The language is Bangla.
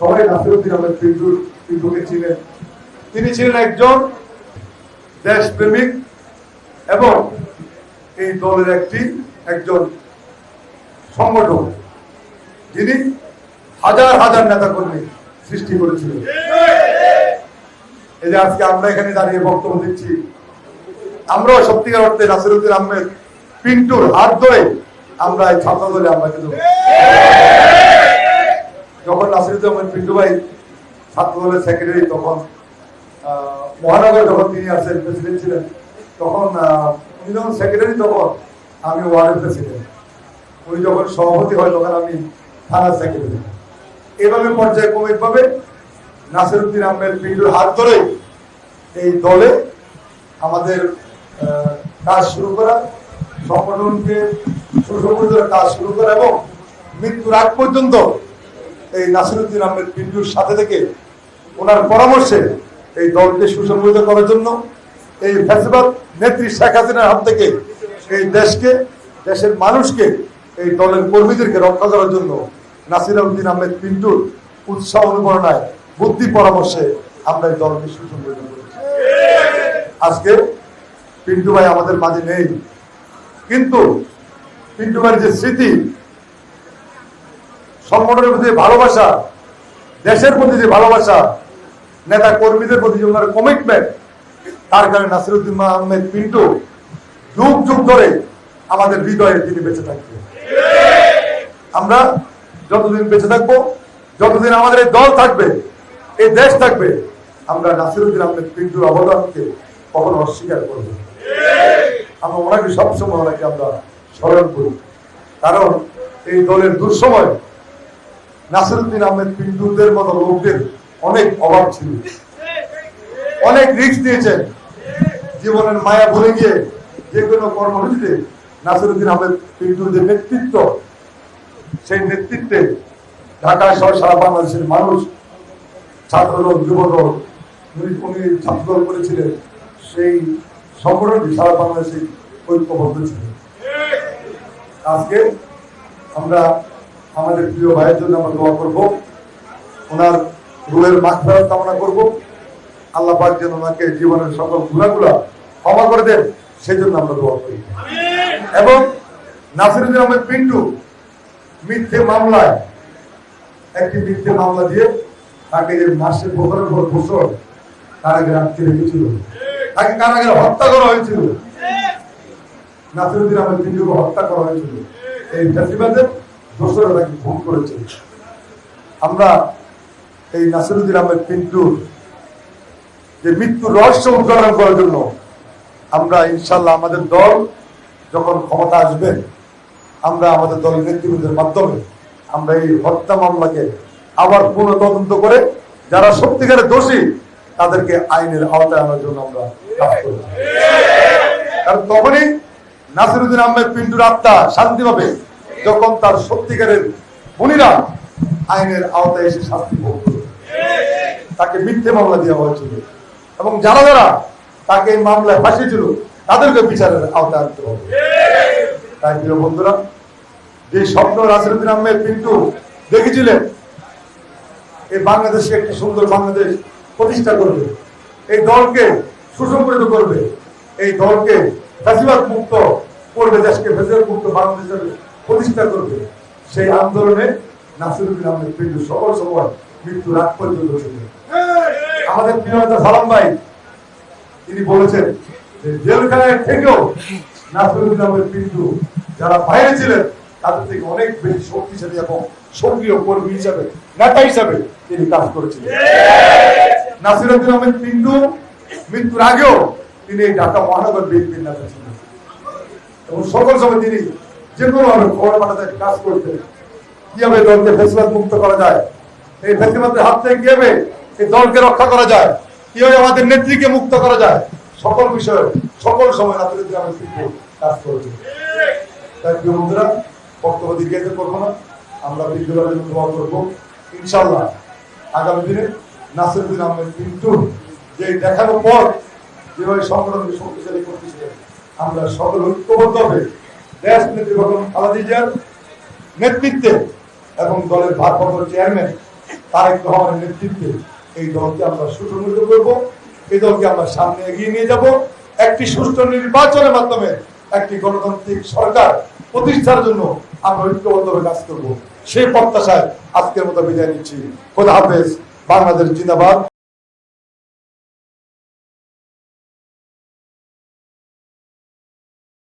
সবাই নাসিরউদ্দিন আহমেদ পিন্টুকে ছিলেন। তিনি ছিলেন একজন দেশপ্রেমিক এবং এই দলের একজন সংগঠক, যিনি হাজার হাজার নেতা কর্মী সৃষ্টি করেছিলেন। এই যে আজকে আমরা এখানে দাঁড়িয়ে বক্তব্য দিচ্ছি, আমরাও সত্যিকার অর্থে নাসিরউদ্দিন আহমেদ পিন্টুর হাত ধরে আমরা এই ছাত্র দলে আমরা কিন্তু যখন নাসিরউদ্দিন আহমেদ পিন্টু ভাই ছাত্র দলের সেক্রেটারি, তখন মহানগর যখন তিনি আছেন প্রেসিডেন্ট ছিলেন, তখন উনি যখন সেক্রেটারি তখন আমি ওয়ার্ডের প্রেসিডেন্ট, উনি যখন সভাপতি হয় তখন আমি থানার সেক্রেটারি। এভাবে পর্যায়ক্রমিকভাবে নাসিরউদ্দিন আহমেদ পিন্টুর হাত ধরে এই দলে আমাদের কাজ শুরু করা, সংগঠনকে সুসংগঠিত কাজ শুরু করা এবং মৃত্যুর আগ পর্যন্ত এই নাসিরউদ্দিন আহমেদ পিন্টুর সাথে থেকে ওনার পরামর্শে এই দলকে সুসংগঠিত করার জন্য এই ফ্যাসিবাদ নেত্রী শেখ হাসিনার হাত থেকে এই দেশকে, দেশের মানুষকে, এই দলের কর্মীদেরকে রক্ষা করার জন্য নাসিরউদ্দিন আহমেদ পিন্টুর উৎসাহ অনুপ্রেরণায়, বুদ্ধি পরামর্শে আমরা এই দলকে সুসংগঠিত করেছি। আজকে পিন্টু ভাই আমাদের মাঝে নেই, কিন্তু পিন্টু ভাইয়ের যে স্মৃতি, সংগঠনের প্রতি ভালোবাসা, দেশের প্রতি যে ভালোবাসা, নেতা কর্মীদের প্রতি যে ওনার কমিটমেন্ট, তার কারণে নাসিরউদ্দিন আহমেদ পিন্টু যুগ যুগ ধরে আমাদের হৃদয়ে তিনি বেঁচে থাকবেন। আমরা যতদিন বেঁচে থাকবো, যতদিন আমাদের এই দল থাকবে, এই দেশ থাকবে, আমরা নাসিরউদ্দিন আহমেদ পিন্টুর অবদানকে কখনো অস্বীকার করব। আমরা ওনাকে সবসময় ওনাকে আমরা স্মরণ করি, কারণ এই দলের দুঃসময় নাসিরউদ্দিন আহমেদ পিন্টুদের মতো লোকদের অনেক অভাব ছিল, অনেক রিস্ক দিয়েছেন, জীবনের মায়া ভুলে গিয়ে যে কোনো কর্মসূচিতে নাসিরউদ্দিন আহমেদ পিন্টুর যে নেতৃত্ব, সেই নেতৃত্বে ঢাকা সহ সারা বাংলাদেশের মানুষ, ছাত্রদল, যুবদল, উনি ছাত্রদল করেছিলেন, সেই সংগঠনটি সারা বাংলাদেশে ঐক্যবদ্ধ ছিল। আজকে আমরা আমাদের প্রিয় ভাইয়ের জন্য আমরা দোয়া করব, ওনার রুহের মাগফিরাত কামনা করব। আল্লাহ পাক যেন ওনাকে জীবনের সকল গুনাহগুলো ক্ষমা করে দেন, সেই জন্য আমরা দোয়া করি। এবং নাসিরউদ্দিন আহমেদ পিন্টু মিথ্যে মামলায়, একটি মিথ্যে মামলা দিয়ে তাকে যে মাসে বছরের পর বছর কারাগারে আটকে রেখেছিল, তাকে কারাগারে হত্যা করা হয়েছিল, নাসিরউদ্দিন আহমেদ পিন্টুকে হত্যা করা হয়েছিল। এই ফ্যাসিবাদের দোষরা তাকে খুন করেছে। আমরা এই নাসিরউদ্দিন আহমেদ পিন্টুর যে মৃত্যুর রহস্য উদ্ঘাটন করার জন্য আমরা ইনশাল্লাহ আমাদের দল যখন ক্ষমতা আসবে, আমরা আমাদের দলের নেতৃবৃন্দের মাধ্যমে আমরা এই হত্যা মামলাকে আবার পুনঃ তদন্ত করে যারা সত্যিকারের দোষী তাদেরকে আইনের আওতায় আনার জন্য আমরা কাজ করব। কারণ তখনই নাসিরউদ্দিন আহমেদ পিন্টুর আত্মা শান্তি পাবে যখন তার সত্যিকারের খুনিরা আইনের আওতায় এসে শাস্তি ভোগ করবে। তাকে মিথ্যে মামলা দেওয়া হয়েছিল এবং যারা যারা তাকে এই মামলায় ফাঁসিয়েছিল তাদেরকে বিচারের আওতায় আনতে হবে। তাই প্রিয় বন্ধুরা, যে স্বপ্ন নাসিরউদ্দিন আহমেদ পিন্টু দেখেছিলেন, এই বাংলাদেশে একটি সুন্দর বাংলাদেশ প্রতিষ্ঠা করবে, এই দলকে সুসংগঠিত করবে, এই দলকে ফ্যাসিবাদ মুক্ত করবে, দেশকে ফ্যাসিবাদ মুক্ত বাংলাদেশের প্রতিষ্ঠা করবে, সেই আন্দোলনে নাসিরউদ্দিন আহমেদ পিন্টু সকল সময় মৃত্যুর আগ পর্যন্ত ছিলেন। আমাদের প্রিয় নেতা সালাম ভাই তিনি বলেছেন যে জেলখানায় থেকেও নাসিরউদ্দিন আহমেদ পিন্টু যারা বাইরে ছিলেন তাদের থেকে অনেক বেশি শক্তিশালী এবং সক্রিয় কর্মী হিসাবে, নেতা হিসাবে তিনি কাজ করেছিলেন। নাসিরউদ্দিন আহমেদ পিন্টু মৃত্যুর আগেও তিনি এই ঢাকা মহানগর বিএনপির নেতা ছিলেন এবং সকল সময় তিনি যে কোনো ভাবে খবর পাঠাতে কাজ করতেন। কিভাবে দলকে ফ্যাসিবাদ মুক্ত করা যায়, এই ফ্যাসিবাদের হাত থেকে কিভাবে এই দলকে রক্ষা করা যায়, কিভাবে আমাদের নেত্রীকে মুক্ত করা যায়, সকল বিষয়ে সকল সময় নাসিরউদ্দিন আহমেদ পিন্টু কাজ করেছেন। তাই প্রিয় বন্ধুরা, বক্তব্য দীর্ঘায়িত করবো না, আমরা বিদ্যালয়ের জন্য দোয়া করবো। ইনশাআল্লাহ আগামী দিনে নাসিরউদ্দিন আহমেদ পিন্টুর যে দেখানো পর যেভাবে সংগঠনকে শক্তিশালী করতেছিলেন, আমরা সকল ঐক্যবদ্ধ হবে দেশ নেত্রী বেগম খালেদা জিয়ার নেতৃত্বে এবং দলের ভারপ্রাপ্ত চেয়ারম্যান তারেক রহমানের নেতৃত্বে এই দলকে আমরা সুসংগঠিত করব, এই দলকে আমরা সামনে এগিয়ে নিয়ে যাব। একটি সুষ্ঠু নির্বাচনের মাধ্যমে একটি গণতান্ত্রিক সরকার প্রতিষ্ঠার জন্য আমরা ঐক্যবদ্ধভাবে কাজ করব। সেই প্রত্যাশায় আজকের মতো বিদায় নিচ্ছি। খোদা হাফেজ। বাংলাদেশ জিন্দাবাদ।